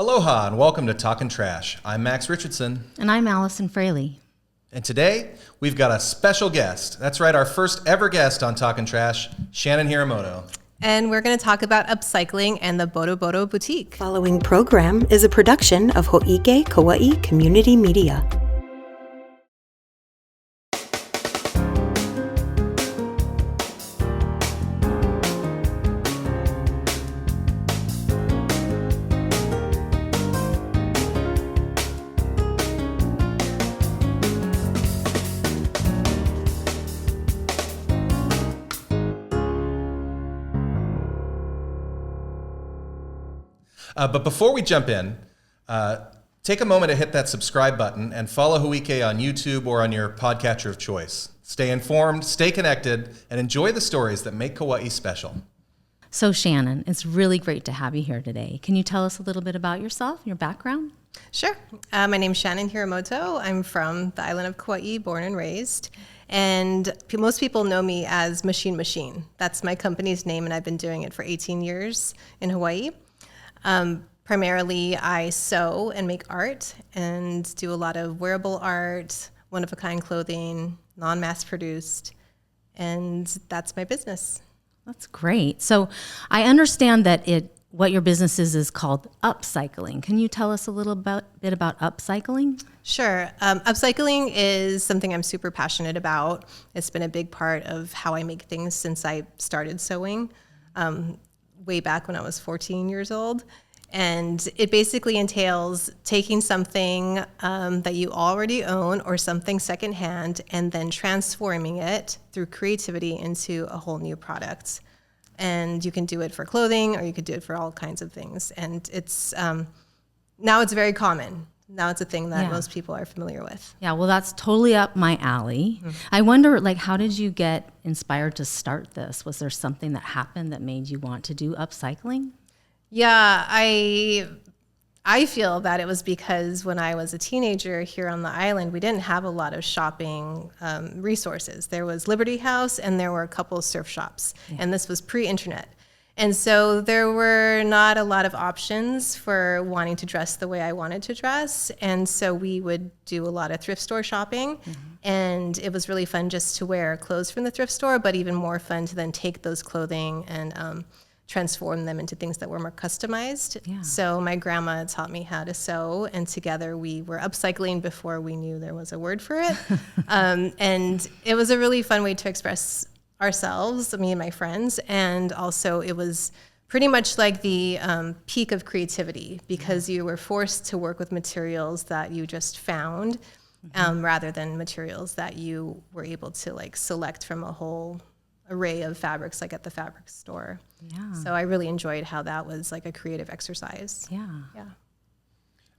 Aloha and welcome to Talkin Trash. I'm Max Richardson. And I'm Allison Fraley. And today, we've got a special guest. That's right, our first ever guest on Talkin Trash, Shannon Hiramoto. And we're going to talk about upcycling and the Boroboro Boutique. Following program is a production of Ho'ike Kauaʻi Community Media. But before we jump in, take a moment to hit that subscribe button and follow Ho'ike on YouTube or on your podcatcher of choice. Stay informed, stay connected, and enjoy the stories that make Kauaʻi special. So Shannon, it's really great to have you here today. Can you tell us a little bit about yourself, your background? Sure. My name's Shannon Hiramoto. I'm from the island of Kauaʻi, born and raised. And most people know me as Machine. That's my company's name, and I've been doing it for 18 years in Hawaii. Primarily, I sew and make art and do a lot of wearable art, one-of-a-kind clothing, non-mass produced, and that's my business. That's great. So I understand that what your business is called upcycling. Can you tell us a little bit about upcycling? Sure. Upcycling is something I'm super passionate about. It's been a big part of how I make things since I started sewing. Way back when I was 14 years old. And it basically entails taking something that you already own or something secondhand and then transforming it through creativity into a whole new product. And you can do it for clothing or you could do it for all kinds of things. And it's now it's very common. Now it's a thing that most people are familiar with. Yeah, well, that's totally up my alley. Mm-hmm. I wonder, how did you get inspired to start this? Was there something that happened that made you want to do upcycling? Yeah, I feel that it was because when I was a teenager here on the island, we didn't have a lot of shopping resources. There was Liberty House and there were a couple of surf shops, and this was pre-internet. And so there were not a lot of options for wanting to dress the way I wanted to dress. And so we would do a lot of thrift store shopping. Mm-hmm. And it was really fun just to wear clothes from the thrift store, but even more fun to then take those clothing and transform them into things that were more customized. Yeah. So my grandma taught me how to sew, and together we were upcycling before we knew there was a word for it. And it was a really fun way to express ourselves, me and my friends, and also it was pretty much like the peak of creativity because you were forced to work with materials that you just found rather than materials that you were able to select from a whole array of fabrics like at the fabric store. Yeah. So I really enjoyed how that was like a creative exercise. Yeah. Yeah.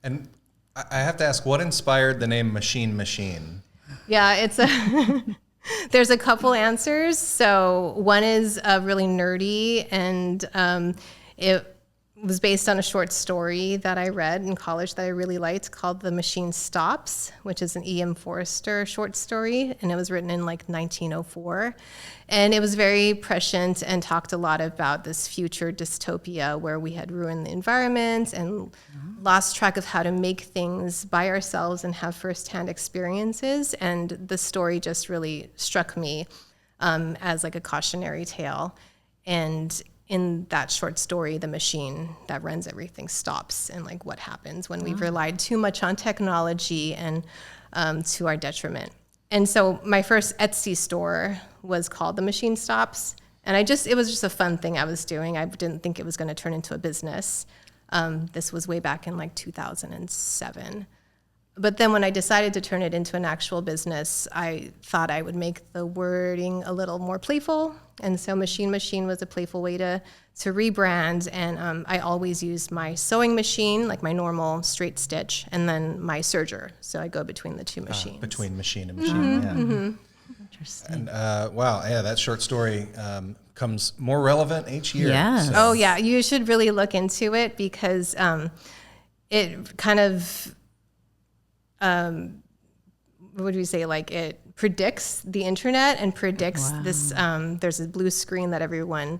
And I have to ask, what inspired the name Machine? Yeah, it's there's a couple answers. So one is really nerdy, and it was based on a short story that I read in college that I really liked called The Machine Stops, which is an E.M. Forster short story, and it was written in 1904. And it was very prescient and talked a lot about this future dystopia where we had ruined the environment and lost track of how to make things by ourselves and have firsthand experiences. And the story just really struck me as like a cautionary tale. And in that short story, the machine that runs everything stops, and what happens when we've relied too much on technology and to our detriment. And so my first Etsy store was called The Machine Stops, and it was just a fun thing I was doing. I didn't think it was going to turn into a business. This was way back in 2007. But then when I decided to turn it into an actual business, I thought I would make the wording a little more playful. And so Machine was a playful way to rebrand. And I always used my sewing machine, like my normal straight stitch, and then my serger. So I go between the two machines. Between machine and machine, yeah. Mm-hmm. Interesting. And wow, yeah, that short story comes more relevant each year. Yes. So. Oh, yeah, you should really look into it because it kind of... what would we say? It predicts the internet and predicts this. There's a blue screen that everyone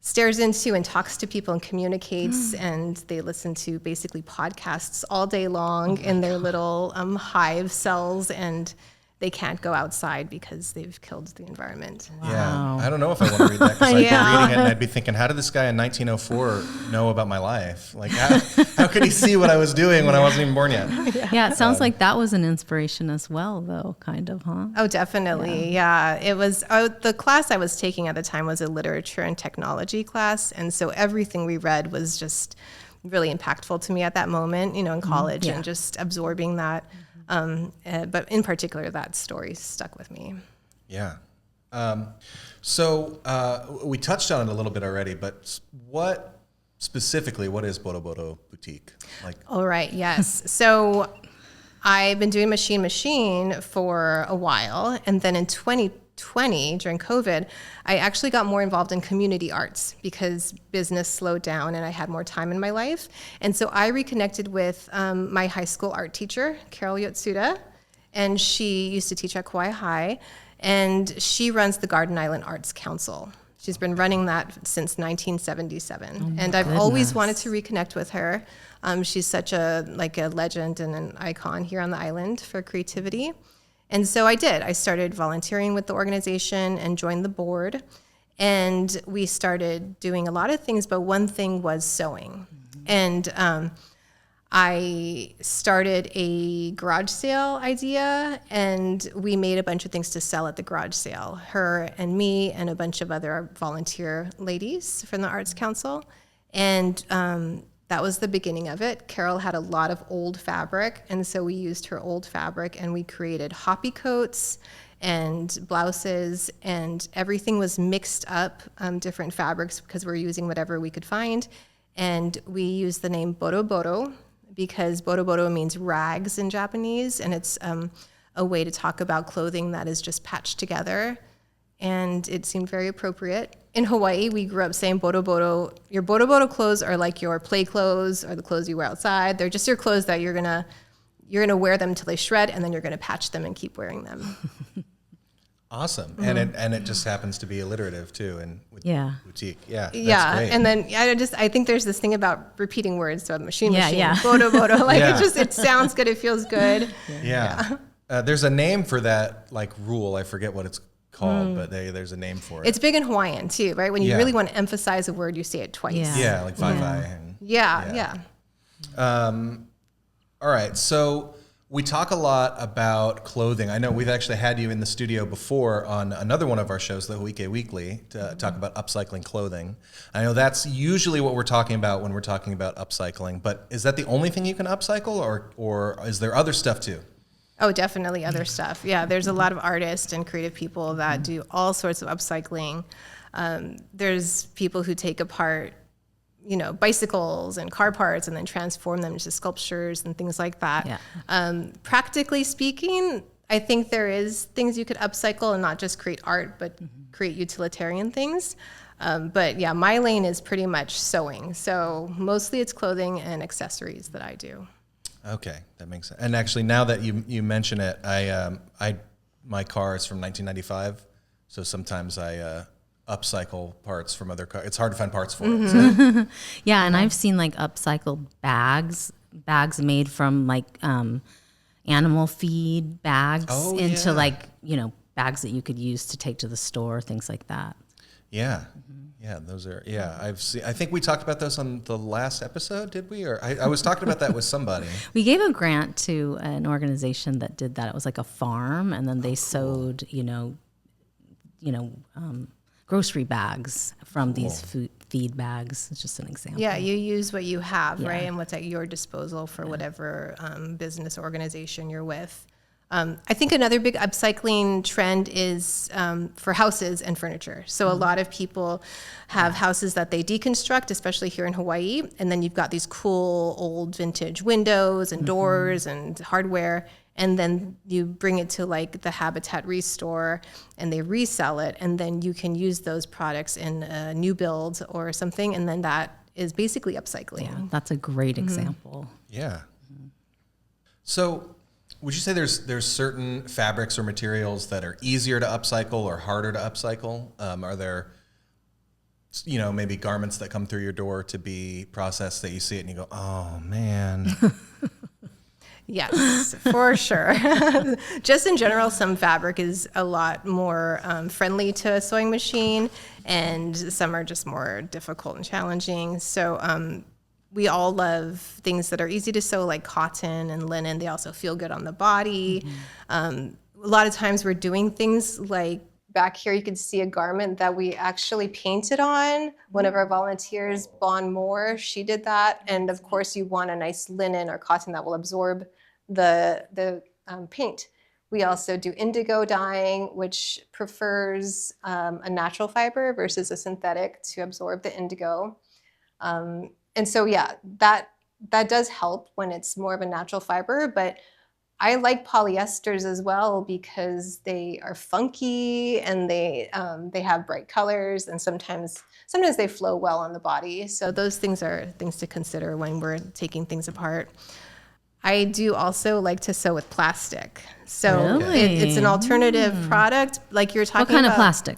stares into and talks to people and communicates, and they listen to basically podcasts all day long in their little hive cells, and they can't go outside because they've killed the environment. Wow. Yeah, I don't know if I want to read that because I'd Yeah. be reading it and I'd be thinking, how did this guy in 1904 know about my life? Like, how could he see what I was doing when I wasn't even born yet? Yeah, it sounds like that was an inspiration as well, though, kind of, huh? Oh, definitely. Yeah. It was the class I was taking at the time was a literature and technology class. And so everything we read was just really impactful to me at that moment, in college, and just absorbing that. But in particular, that story stuck with me. Yeah. So we touched on it a little bit already, but what is Boroboro Boutique? Like, All right. Yes. So I've been doing machine for a while. And then in 2020, during COVID, I actually got more involved in community arts because business slowed down and I had more time in my life. And so I reconnected with my high school art teacher, Carol Yotsuda, and she used to teach at Kauaʻi High, and she runs the Garden Island Arts Council. She's been running that since 1977, and I've always wanted to reconnect with her. She's such a legend and an icon here on the island for creativity. And so I did. I started volunteering with the organization and joined the board. And we started doing a lot of things, but one thing was sewing. And I started a garage sale idea, and we made a bunch of things to sell at the garage sale. Her and me and a bunch of other volunteer ladies from the Arts Council. And that was the beginning of it. Carol had a lot of old fabric, and so we used her old fabric, and we created hoppy coats and blouses, and everything was mixed up, different fabrics, because we were using whatever we could find. And we used the name Boroboro because Boroboro means rags in Japanese, and it's a way to talk about clothing that is just patched together. And it seemed very appropriate. In Hawaii, we grew up saying Boroboro. Your Boroboro clothes are like your play clothes or the clothes you wear outside. They're just your clothes that you're gonna wear them till they shred, and then you're gonna patch them and keep wearing them. awesome. Mm-hmm. And it just happens to be alliterative too, and with boutique. Yeah. That's great. And then I think there's this thing about repeating words. So machine, Boroboro. It sounds good. It feels good. Yeah. There's a name for that rule. I forget what it's called, but there's a name for it. It's big in Hawaiian too, right? When you really want to emphasize a word, you say it twice. Yeah, like vai-vai. Yeah. All right, so we talk a lot about clothing. I know we've actually had you in the studio before on another one of our shows, the Hawaii Weekly, to talk about upcycling clothing. I know that's usually what we're talking about when we're talking about upcycling, but is that the only thing you can upcycle, or is there other stuff too? Oh, definitely other stuff. Yeah, there's a lot of artists and creative people that do all sorts of upcycling. There's people who take apart, bicycles and car parts and then transform them into sculptures and things like that. Yeah. Practically speaking, I think there is things you could upcycle and not just create art, but create utilitarian things. But yeah, my lane is pretty much sewing. So mostly it's clothing and accessories that I do. Okay, that makes sense. And actually, now that you mention it, my car is from 1995, so sometimes I upcycle parts from other cars. It's hard to find parts for it. So. Yeah, and I've seen upcycled bags made from animal feed bags into bags that you could use to take to the store, things like that. Yeah. Yeah, those are, I've seen, I think we talked about those on the last episode, did we? Or I was talking about that with somebody. We gave a grant to an organization that did that. It was like a farm, and then they sewed, grocery bags from these feed bags. It's just an example. Yeah, you use what you have, right? And what's at your disposal for whatever business organization you're with. I think another big upcycling trend is for houses and furniture. So a lot of people have houses that they deconstruct, especially here in Hawaii, and then you've got these cool old vintage windows and doors and hardware, and then you bring it to the Habitat Restore and they resell it, and then you can use those products in a new build or something, and then that is basically upcycling. Yeah, that's a great example. Yeah. So would you say there's certain fabrics or materials that are easier to upcycle or harder to upcycle? Are there maybe garments that come through your door to be processed that you see it and you go, oh man. Yes, for sure. Just in general, some fabric is a lot more friendly to a sewing machine, and some are just more difficult and challenging. So we all love things that are easy to sew, like cotton and linen. They also feel good on the body. A lot of times we're doing things like, back here you can see a garment that we actually painted on. One of our volunteers, Bon Moore, she did that. And of course you want a nice linen or cotton that will absorb the paint. We also do indigo dyeing, which prefers a natural fiber versus a synthetic to absorb the indigo. And so, yeah, that does help when it's more of a natural fiber, but I like polyesters as well because they are funky and they have bright colors, and sometimes they flow well on the body. So those things are things to consider when we're taking things apart. I do also like to sew with plastic. So it's an alternative product, like you're talking about. What kind of plastic?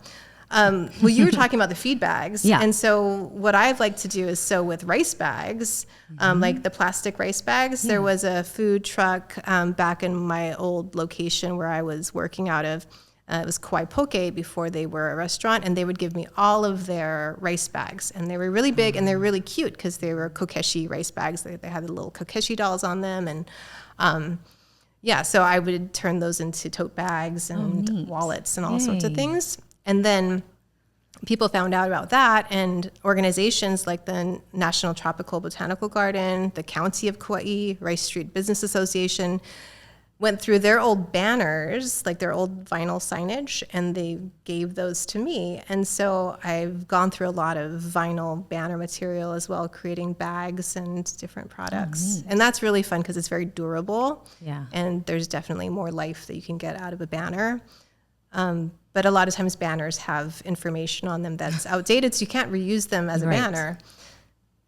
Well, you were talking about the feed bags. Yeah. And so what I'd like to do is sew with rice bags, like the plastic rice bags. There was a food truck back in my old location where I was working out of. It was Kauaʻi Poke before they were a restaurant, and they would give me all of their rice bags. And they were really big and they're really cute because they were kokeshi rice bags. They had the little kokeshi dolls on them. And so I would turn those into tote bags and wallets and all sorts of things. And then people found out about that, and organizations like the National Tropical Botanical Garden, the County of Kauaʻi, Rice Street Business Association, went through their old banners, like their old vinyl signage, and they gave those to me. And so I've gone through a lot of vinyl banner material as well, creating bags and different products. And that's really fun because it's very durable. Yeah. And there's definitely more life that you can get out of a banner. But a lot of times banners have information on them that's outdated, so you can't reuse them as a banner.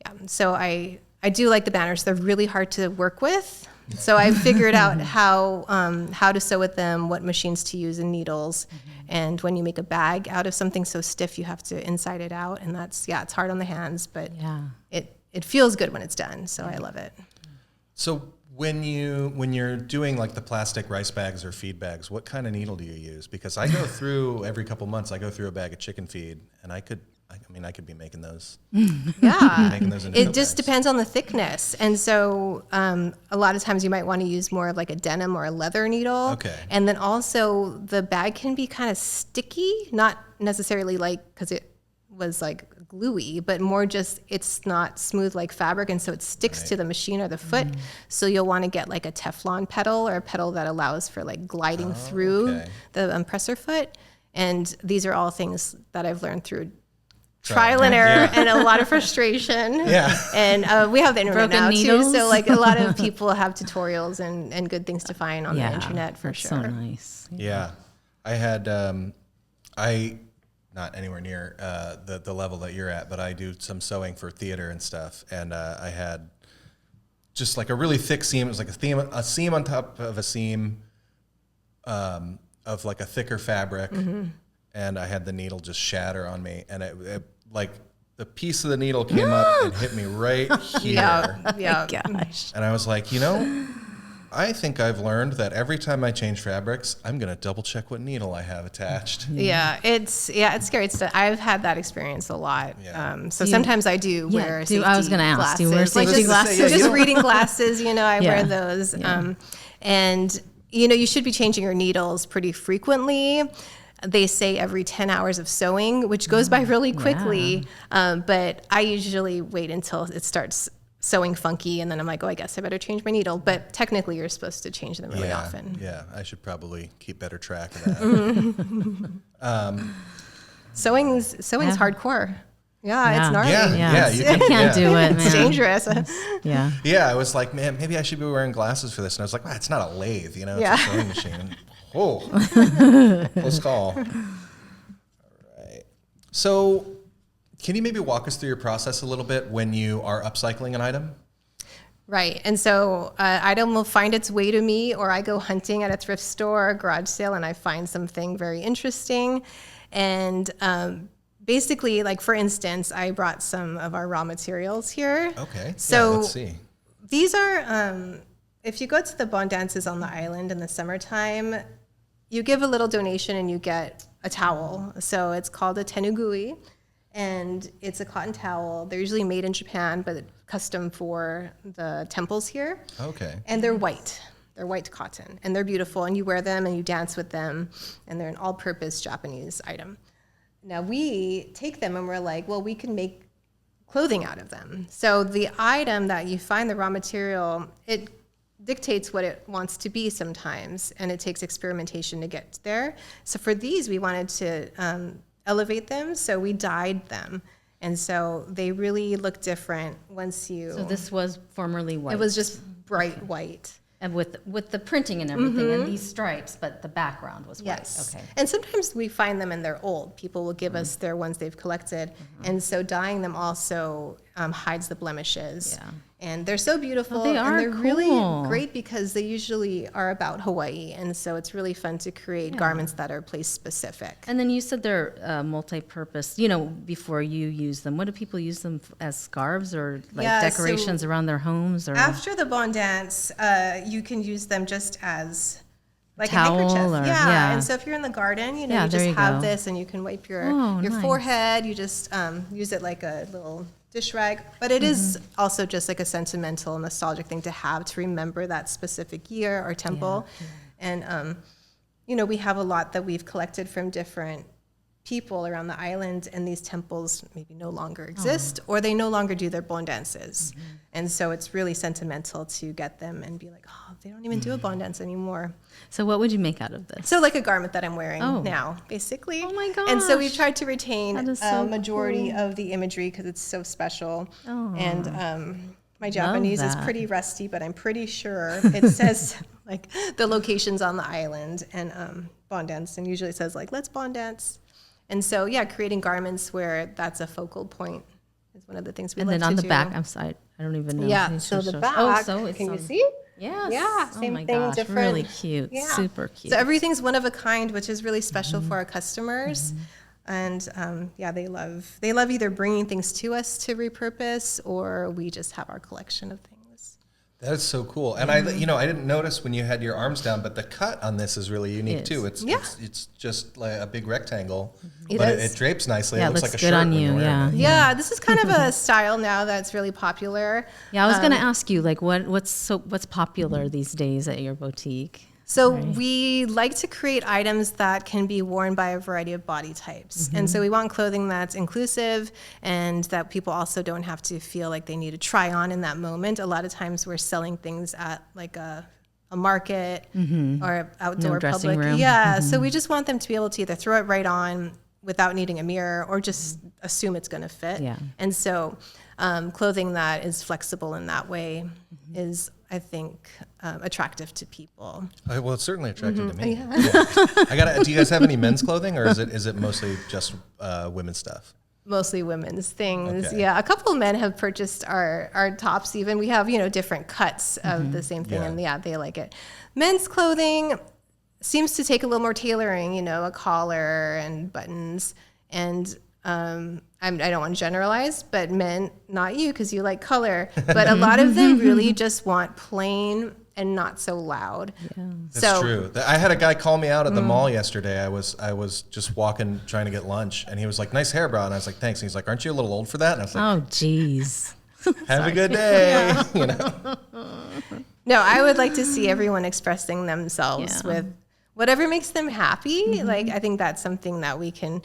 Yeah. So I do like the banners. They're really hard to work with. So I figured out how to sew with them, what machines to use and needles. And when you make a bag out of something so stiff, you have to inside it out. And it's hard on the hands, but it feels good when it's done. So I love it. So when you're doing like the plastic rice bags or feed bags, what kind of needle do you use? Because I go through every couple months, I go through a bag of chicken feed, and I could be making those. Yeah, making those into it just depends on the thickness. And so a lot of times you might want to use more of like a denim or a leather needle. Okay. And then also the bag can be kind of sticky, not necessarily like because it was like gluey, but more just it's not smooth like fabric, and so it sticks to the machine or the foot. So you'll want to get like a Teflon pedal or a pedal that allows for like gliding through the presser foot. And these are all things that I've learned through trial and error and a lot of frustration. And we have the internet Broken now needles. too, so like a lot of people have tutorials and good things to find on the internet for sure. So nice. Yeah. I had not anywhere near the level that you're at, but I do some sewing for theater and stuff, and I had just like a really thick seam. It was like a seam on top of a seam of like a thicker fabric, and I had the needle just shatter on me, and it like the piece of the needle came up and hit me right here. Yeah. Gosh. And I was like, I think I've learned that every time I change fabrics, I'm going to double check what needle I have attached. Yeah, it's scary. I've had that experience a lot. Yeah. So sometimes I do wear safety I was going to ask, glasses. do you wear safety glasses? Just reading glasses, I wear those. And, you should be changing your needles pretty frequently. They say every 10 hours of sewing, which goes by really quickly. But I usually wait until it starts sewing funky, and then I'm like, I guess I better change my needle. But technically, you're supposed to change them really often. Yeah, I should probably keep better track of that. Sewing's hardcore. Yeah, it's gnarly. Yeah, I can't do it, man. It's dangerous. Yeah, I was like, man, maybe I should be wearing glasses for this. And I was like, it's not a lathe, it's a sewing machine. Close call. All right. So can you maybe walk us through your process a little bit when you are upcycling an item? Right. And so item will find its way to me, or I go hunting at a thrift store or garage sale and I find something very interesting. And basically, like for instance, I brought some of our raw materials here. Okay. So let's see. these are, if you go to the Bondances on the island in the summertime, you give a little donation and you get a towel. So it's called a tenugui, and it's a cotton towel. They're usually made in Japan, but custom for the temples here. Okay. And they're white. They're white cotton, and they're beautiful, and you wear them and you dance with them, and they're an all-purpose Japanese item. Now we take them and we're like, well, we can make clothing out of them. So the item that you find, the raw material, it dictates what it wants to be sometimes, and it takes experimentation to get there. So for these, we wanted to elevate them, so we dyed them. And so they really look different once you... So this was formerly white. It was just bright white. And with the printing and everything and these stripes, but the background was white. Yes. Okay. And sometimes we find them and they're old. People will give us their ones they've collected. And so dyeing them also hides the blemishes. Yeah. And they're so beautiful. They are and they're cool. really great because they usually are about Hawaii. And so it's really fun to create garments that are place specific. And then you said they're multi-purpose. Before you use them, what do people use them as scarves or like decorations around their homes? Or after the Bondance, you can use them just as like towel a handkerchief. or- yeah. yeah. And so if you're in the garden, you Yeah, you there just you have go. this and you can wipe your nice. forehead. You just use it like a little dish rag. But it is also just like a sentimental, nostalgic thing to have to remember that specific year or temple. And, we have a lot that we've collected from different people around the island, and these temples maybe no longer exist or they no longer do their Bondances. And so it's really sentimental to get them and be like, oh, they don't even do a Bondance anymore. So what would you make out of this? So like a garment that I'm wearing Oh. now, basically. Oh my And so we've gosh. tried to retain That is a so majority of the imagery because it's so special. Oh. And my Japanese is that. pretty rusty, but I'm pretty sure it says like the locations on the island and Bondance, and usually it says like, let's Bondance. And so, creating garments where that's a focal point is one of the things we And like then on to the do. back, I'm sorry, I don't even know. Yeah, Can you so show the us? back, Oh, so it's can you on- see? Yes. Yeah, Oh same my thing, gosh, different. really cute, Yeah. super cute. So everything's one of a kind, which is really special for our customers. And they love either bringing things to us to repurpose, or we just have our collection of things. That is so cool. And I didn't notice when you had your arms down, but the cut on this is really unique It too. is. It's just like a big rectangle, It but is. it drapes nicely. Yeah, It looks it like looks a good shirt on when you're you, wearing it. Yeah, this is kind of a style now that's really popular. Yeah, I was going to ask you, like, what's popular these days at your boutique? So we like to create items that can be worn by a variety of body types. And so we want clothing that's inclusive and that people also don't have to feel like they need to try on in that moment. A lot of times we're selling things at like a market or outdoor dressing public. room. Yeah, so we just want them to be able to either throw it right on without needing a mirror or just assume it's going to fit. Yeah. And so clothing that is flexible in that way is, I think, attractive to people. Well, it's certainly attractive to me. Yeah. Do you guys have any men's clothing, or is it mostly just women's stuff? Mostly women's things. Okay. Yeah, a couple of men have purchased our tops even. We have, different cuts of the same thing, Yeah. and they like it. Men's clothing seems to take a little more tailoring, a collar and buttons. And I don't want to generalize, but men, not you because you like color, but a lot of them really just want plain and not so loud. Yeah. That's true. I had a guy call me out at the mall yesterday. I was just walking, trying to get lunch, and he was like, "Nice hair, bro." And I was like, "Thanks." And he's like, "Aren't you a little old for that?" And I was like, Oh, geez. "Have a good day." No, I would like to see everyone expressing themselves with whatever makes them happy. Like, I think that's something that we can,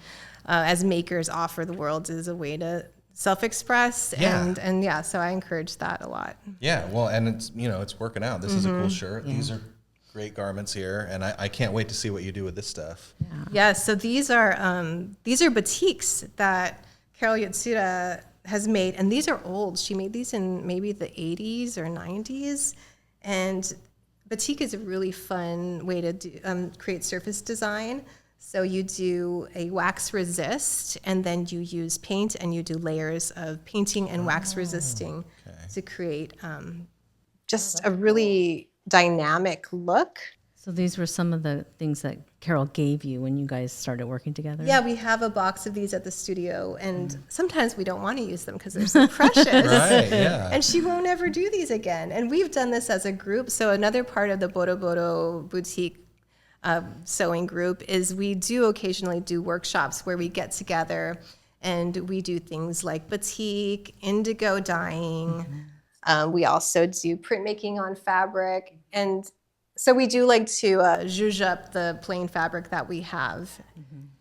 as makers, offer the world as a way to self-express. Yeah. And so I encourage that a lot. Yeah, well, and it's working out. This is a cool shirt. These are great garments here, and I can't wait to see what you do with this stuff. Yeah, so these are batiks that Carol Yatsuda has made, and these are old. She made these in maybe the 80s or 90s, and batik is a really fun way to create surface design. So you do a wax resist, and then you use paint, and you do layers of painting and wax resisting to create just a really dynamic look. So these were some of the things that Carol gave you when you guys started working together? Yeah, we have a box of these at the studio, and sometimes we don't want to use them because they're so precious. Right, yeah. And she won't ever do these again. And we've done this as a group. So another part of the Boroboro Boutique sewing group is we do occasionally do workshops where we get together and we do things like batik, indigo dyeing. We also do printmaking on fabric. And so we do like to zhuzh up the plain fabric that we have.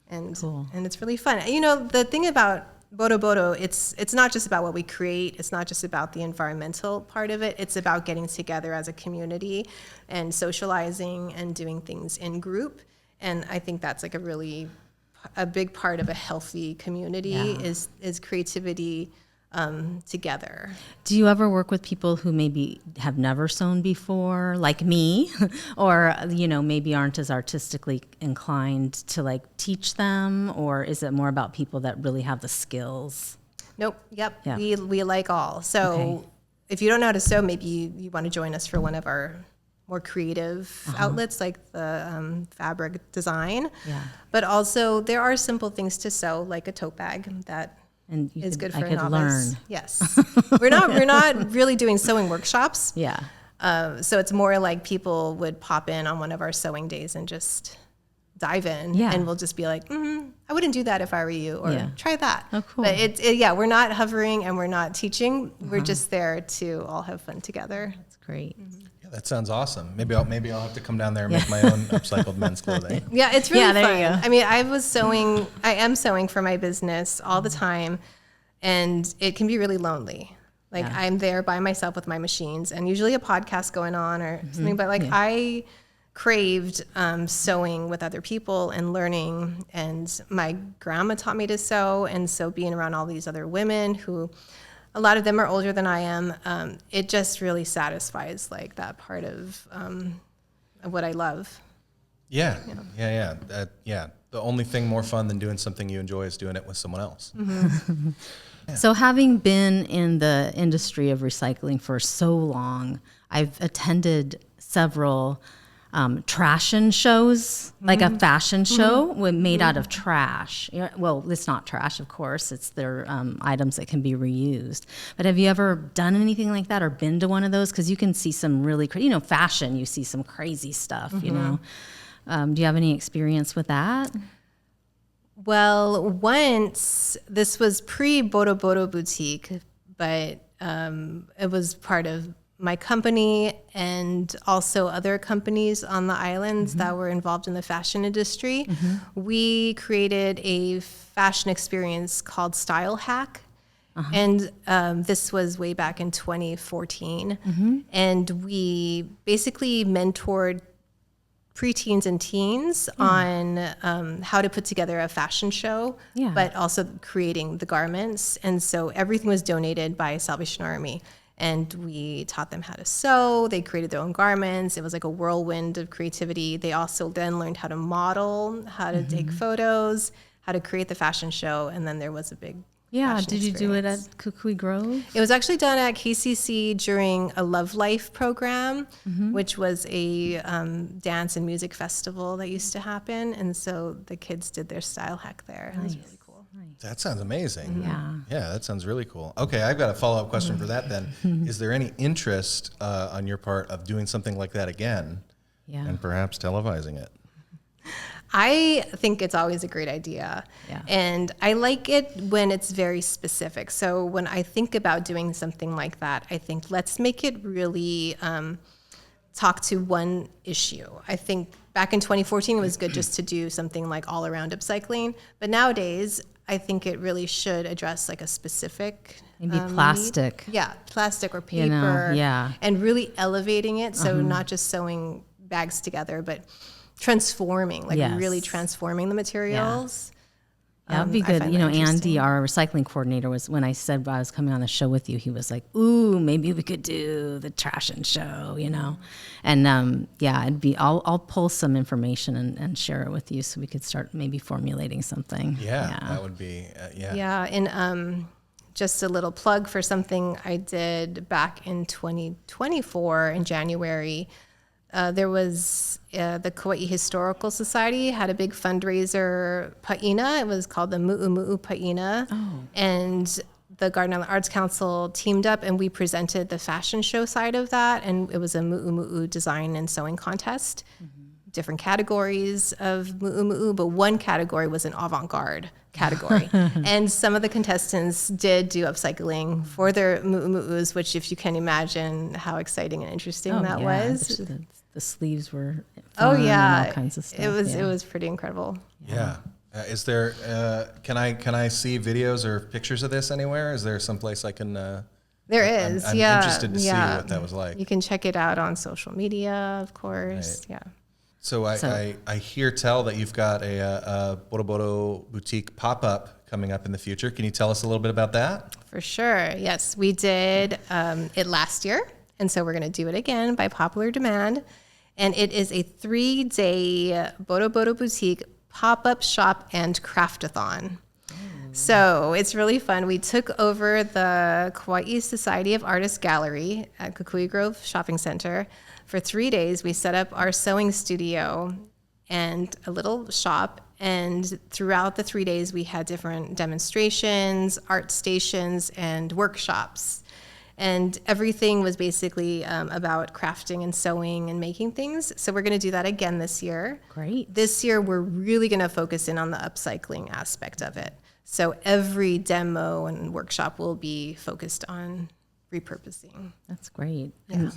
And it's really fun. You know, the thing about Boroboro, it's not just about what we create. It's not just about the environmental part of it. It's about getting together as a community and socializing and doing things in group. And I think that's like a big part of a healthy community is creativity together. Do you ever work with people who maybe have never sewn before, like me, or, you know, maybe aren't as artistically inclined to like teach them, or is it more about people that really have the skills? Nope. Yep. Yeah. We like all. So if you don't know how to sew, maybe you want to join us for one of our more creative outlets like the fabric design. Yeah. But also there are simple things to sew, like a tote bag that And is good for I a could novice. learn. Yes. we're not really doing sewing workshops. Yeah. So it's more like people would pop in on one of our sewing days and just dive in. Yeah. And we'll just be like, I wouldn't do that if I were you, or try that. Oh, cool. But we're not hovering and we're not teaching. We're just there to all have fun together. That's great. Yeah, that sounds awesome. Maybe I'll have to come down there and make my own upcycled men's clothing. Yeah, it's really there fun. you go. I mean, I am sewing for my business all the time, and it can be really lonely. Like I'm there by myself with my machines and usually a podcast going on or something, but like I craved sewing with other people and learning, and my grandma taught me to sew, and so being around all these other women who a lot of them are older than I am, it just really satisfies like that part of what I love. Yeah. The only thing more fun than doing something you enjoy is doing it with someone else. So having been in the industry of recycling for so long, I've attended several trashion shows, like a fashion show made out of trash. Well, it's not trash, of course. It's their items that can be reused. But have you ever done anything like that or been to one of those? Because you can see some really, fashion, you see some crazy stuff, you know. Do you have any experience with that? Well, once, this was pre-Boroboro Boutique, but it was part of my company and also other companies on the islands that were involved in the fashion industry. We created a fashion experience called Style Hack. And this was way back in 2014. And we basically mentored preteens and teens on how to put together a fashion show, but also creating the garments. And so everything was donated by Salvation Army. And we taught them how to sew. They created their own garments. It was like a whirlwind of creativity. They also then learned how to model, how to take photos, how to create the fashion show. And then there was a big fashion did you do it at experience. Kukui Grove? It was actually done at KCC during a Love Life program, which was a dance and music festival that used to happen. And so the kids did their style hack there. It was really cool. That sounds amazing. Yeah. That sounds really cool. Okay, I've got a follow-up question for that then. Is there any interest on your part of doing something like that again and perhaps televising it? I think it's always a great idea. Yeah. And I like it when it's very specific. So when I think about doing something like that, I think let's make it really talk to one issue. I think back in 2014, it was good just to do something like all around upcycling. But nowadays, I think it really should address like a specific Maybe plastic. need. Yeah, plastic or paper. You know, And really elevating it. So not just sewing bags together, but transforming, like really transforming the materials. That would be I good. find You that know, Andy, interesting. our recycling coordinator, was when I said I was coming on the show with you, he was like, "Ooh, maybe we could do the trash and show," you know, and it'd be. I'll pull some information and share it with you so we could start maybe formulating something. That would be Yeah, and just a little plug for something I did back in 2024 in January. there was the Kauaʻi Historical Society had a big fundraiser paina. It was called the Mu'umu'u Paina. And the Garden Island Arts Council teamed up and we presented the fashion show side of that. And it was a Mu'umu'u design and sewing contest. Different categories of mu'umu'u, but one category was an avant-garde category. And some of the contestants did do upcycling for their mu'umu'us, which if you can imagine how exciting and interesting that was. The sleeves were fun and all kinds of stuff. It was pretty incredible. Yeah. Is there, can I see videos or pictures of this anywhere? Is there someplace I can... There is, I'm interested to see what that was like. You can check it out on social media, of course. Right. Yeah. So I hear tell that you've got a Boroboro Boutique pop-up coming up in the future. Can you tell us a little bit about that? For sure. Yes, we did it last year. And so we're going to do it again by popular demand. And it is a 3-day Boroboro Boutique pop-up shop and craftathon. So it's really fun. We took over the Kauaʻi Society of Artists Gallery at Kukui Grove Shopping Center. For 3 days, we set up our sewing studio and a little shop. And throughout the 3 days, we had different demonstrations, art stations, and workshops. And everything was basically about crafting and sewing and making things. So we're going to do that again this year. Great. This year, we're really going to focus in on the upcycling aspect of it. So every demo and workshop will be focused on repurposing. That's great. Yeah.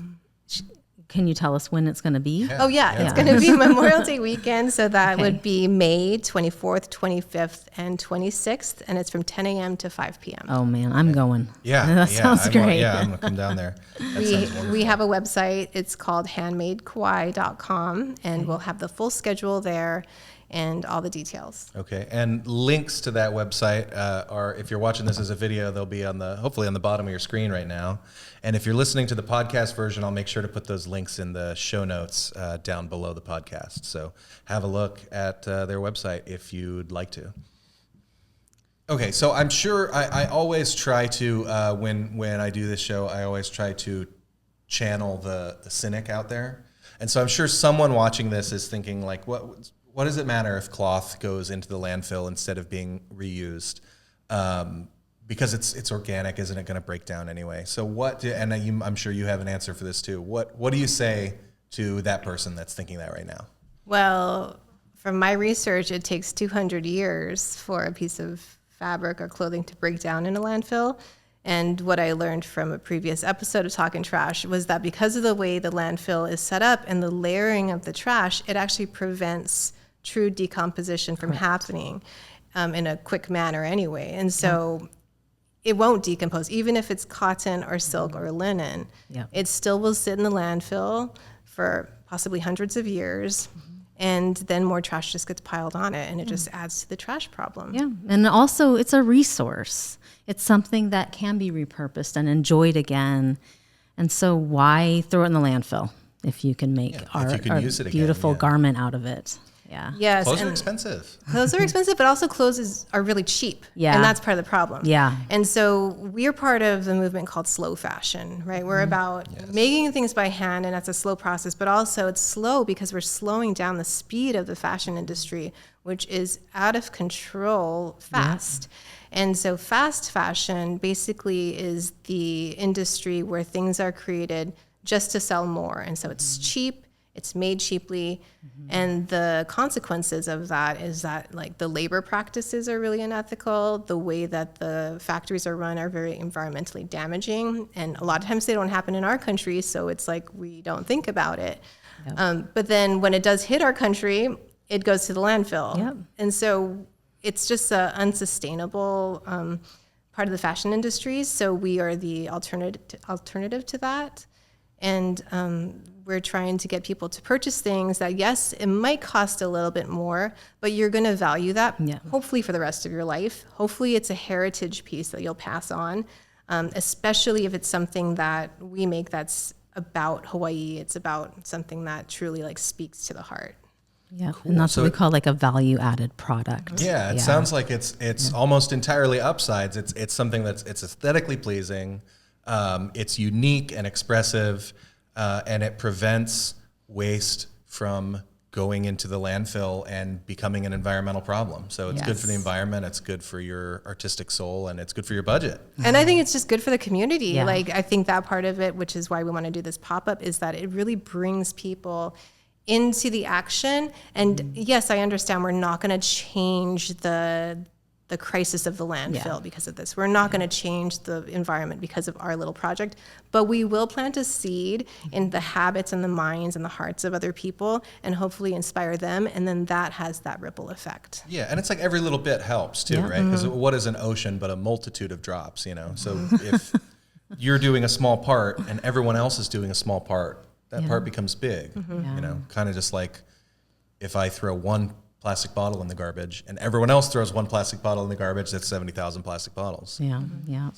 Can you tell us when it's going to be? Yeah. It's going to be Memorial Day weekend. So that would be May 24th, 25th, and 26th. And it's from 10 a.m. to 5 p.m. Oh, man, I'm going. Yeah. That sounds great. I'm going to come down there. We have a website. It's called handmadekauaʻi.com. And we'll have the full schedule there and all the details. Okay, and links to that website are, if you're watching this as a video, they'll be hopefully on the bottom of your screen right now. And if you're listening to the podcast version, I'll make sure to put those links in the show notes down below the podcast. So have a look at their website if you'd like to. Okay, so I'm sure I always try to, when I do this show, I always try to channel the cynic out there. And so I'm sure someone watching this is thinking like, what does it matter if cloth goes into the landfill instead of being reused? Because it's organic, isn't it going to break down anyway? So I'm sure you have an answer for this too. What do you say to that person that's thinking that right now? Well, from my research, it takes 200 years for a piece of fabric or clothing to break down in a landfill. And what I learned from a previous episode of Talkin Trash was that because of the way the landfill is set up and the layering of the trash, it actually prevents true decomposition from happening in a quick manner anyway. And so it won't decompose, even if it's cotton or silk or linen. It still will sit in the landfill for possibly hundreds of years. And then more trash just gets piled on it, and it just adds to the trash problem. Yeah, and also it's a resource. It's something that can be repurposed and enjoyed again. And so why throw it in the landfill if you can make our beautiful garment out of it? Yeah. Yes. Clothes are expensive. Clothes are expensive, but also clothes are really cheap. Yeah. And that's part of the problem. Yeah. And so we're part of the movement called slow fashion, right? We're about making things by hand, and that's a slow process, but also it's slow because we're slowing down the speed of the fashion industry, which is out of control fast. And so fast fashion basically is the industry where things are created just to sell more. And so it's cheap. It's made cheaply, and the consequences of that is that like the labor practices are really unethical. The way that the factories are run are very environmentally damaging, and a lot of times they don't happen in our country, so it's like we don't think about it. But then when it does hit our country, it goes to the landfill, and so it's just an unsustainable part of the fashion industry. So we are the alternative to that. And we're trying to get people to purchase things that, yes, it might cost a little bit more, but you're going to value that hopefully for the rest of your life. Hopefully it's a heritage piece that you'll pass on, especially if it's something that we make that's about Hawaii. It's about something that truly like speaks to the heart. Yeah, cool. And that's what we call like a value-added product. Yeah, it sounds like it's almost entirely upsides. It's something it's aesthetically pleasing. It's unique and expressive, and it prevents waste from going into the landfill and becoming an environmental problem. So it's good for the environment, it's good for your artistic soul, and it's good for your budget. And I think it's just good for the community. Yeah. Like, I think that part of it, which is why we want to do this pop-up, is that it really brings people into the action. And yes, I understand we're not going to change the crisis of the landfill because of this. We're not going to change the environment because of our little project, but we will plant a seed in the habits and the minds and the hearts of other people and hopefully inspire them. And then that has that ripple effect. Yeah, and it's like every little bit helps too, right? Because what is an ocean but a multitude of drops, you know? So if you're doing a small part and everyone else is doing a small part, that part becomes big, you know? Kind of just like if I throw one plastic bottle in the garbage and everyone else throws one plastic bottle in the garbage, that's 70,000 plastic bottles. Yeah.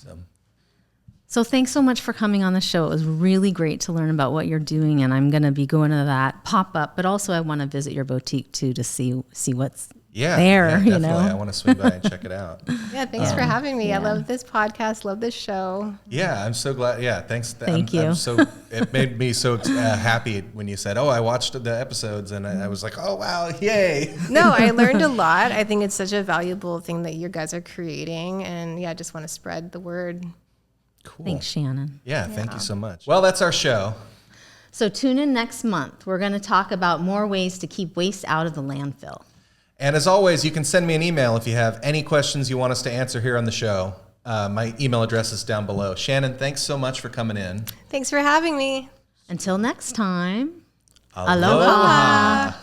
So thanks so much for coming on the show. It was really great to learn about what you're doing, and I'm going to be going to that pop-up, but also I want to visit your boutique too to see what's there, definitely. you know. I want to swing by and check it out. Yeah, thanks for having me. I love this podcast, love this show. Yeah, I'm so glad. Yeah, thanks. Thank you. It made me so happy when you said, "Oh, I watched the episodes," and I was like, "Oh, wow, yay!" No, I learned a lot. I think it's such a valuable thing that you guys are creating, and I just want to spread the word. Cool. Thanks, Shannon. Yeah, thank you so much. Well, that's our show. So tune in next month. We're going to talk about more ways to keep waste out of the landfill. And as always, you can send me an email if you have any questions you want us to answer here on the show. My email address is down below. Shannon, thanks so much for coming in. Thanks for having me. Until next time, Aloha.